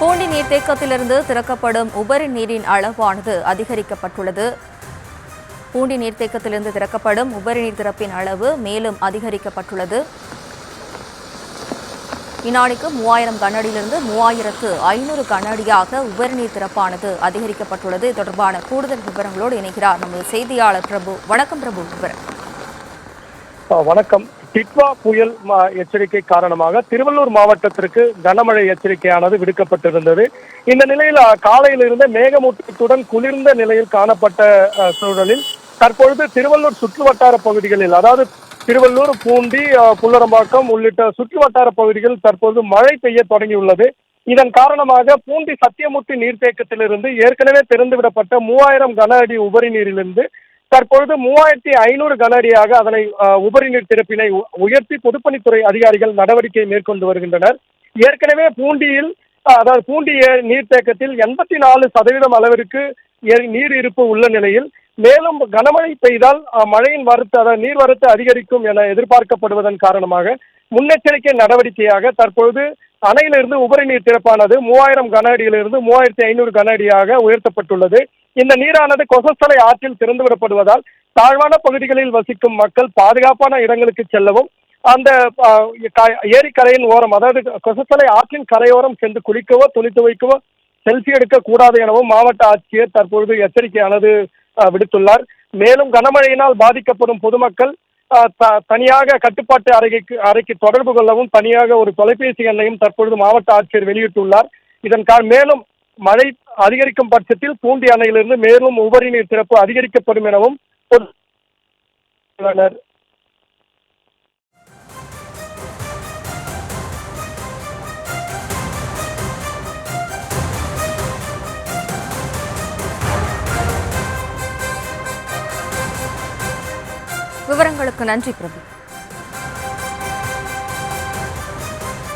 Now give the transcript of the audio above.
பூண்டி நீர்த்தேக்கத்திலிருந்து திறக்கப்படும் உபரி நீரின் அளவானது அதிகரிக்கப்பட்டுள்ளது. பூண்டி நீர்த்தேக்கத்திலிருந்து திறக்கப்படும் உபரி நீர் திறப்பின் அளவு மேலும் அதிகரிக்கப்பட்டுள்ளது. வினாடிக்கு 3000 கனஅடியிலிருந்து 3500 கனஅடியாக உபரிநீர் திறப்பானது அதிகரிக்கப்பட்டுள்ளது. இது தொடர்பான கூடுதல் விவரங்களோடு இணைகிறார் நமது செய்தியாளர் பிரபு. வணக்கம் பிரபு. வணக்கம். டிட்வா புயல் எச்சரிக்கை காரணமாக திருவள்ளூர் மாவட்டத்திற்கு கனமழை எச்சரிக்கையானது விடுக்கப்பட்டிருந்தது. இந்த நிலையில் காலையிலிருந்து மேகமூட்டத்துடன் குளிர்ந்த நிலையில் காணப்பட்ட சூழலில் தற்பொழுது திருவள்ளூர் சுற்றுவட்டார பகுதிகளில், அதாவது திருவள்ளூர், பூண்டி, புல்லரம்பாக்கம் உள்ளிட்ட சுற்றுவட்டார பகுதிகளில் தற்போது மழை பெய்ய தொடங்கியுள்ளது. இதன் காரணமாக பூண்டி சத்தியமூர்த்தி நீர்த்தேக்கத்திலிருந்து ஏற்கனவே திறந்துவிடப்பட்ட 3000 கன அடி உபரி நீரிலிருந்து தற்பொழுது 3500 கன அடியாக அதனை உபரி நீர் திறப்பினை உயர்த்தி பொதுப்பணித்துறை அதிகாரிகள் நடவடிக்கை மேற்கொண்டு வருகின்றனர். ஏற்கனவே பூண்டியில், அதாவது பூண்டி நீர்த்தேக்கத்தில் 84% அளவிற்கு நீர் இருப்பு உள்ள நிலையில் மேலும் கனமழை பெய்தால் மழையின் வரத்து, அதாவது நீர்வரத்து அதிகரிக்கும் என எதிர்பார்க்கப்படுவதன் காரணமாக முன்னெச்சரிக்கை நடவடிக்கையாக தற்பொழுது அணையிலிருந்து உபரி நீர் திறப்பானது 3000 கன அடியிலிருந்து 3500 கன அடியாக உயர்த்தப்பட்டுள்ளது. இந்த நீரானது கொசஸ்தலை ஆற்றில் திறந்துவிடப்படுவதால் தாழ்வான பகுதிகளில் வசிக்கும் மக்கள் பாதுகாப்பான இடங்களுக்கு செல்லவும், அந்த ஏரிக்கரையின் ஓரம், அதாவது கொசஸ்தலை ஆற்றின் கரையோரம் சென்று குளிக்கவோ துணி துவைக்கவோ செல்ஃபி எடுக்க கூடாது எனவும் மாவட்ட ஆட்சியர் தற்பொழுது எச்சரிக்கையானது விடுத்துள்ளார். மேலும் கனமழையினால் பாதிக்கப்படும் பொதுமக்கள் தனியாக கட்டுப்பாட்டு அறைக்கு தொடர்பு கொள்ளவும் தனியாக ஒரு தொலைபேசி எண்ணையும் தற்பொழுது மாவட்ட ஆட்சியர் வெளியிட்டுள்ளார். இதன் மேலும் மழை அதிகரிக்கும் பட்சத்தில் பூண்டி அணையிலிருந்து மேலும் உபரி நீர் திறப்பு அதிகரிக்கப்படும் எனவும் உள்ளனர். விவரங்களுக்கு நன்றி பிரபு.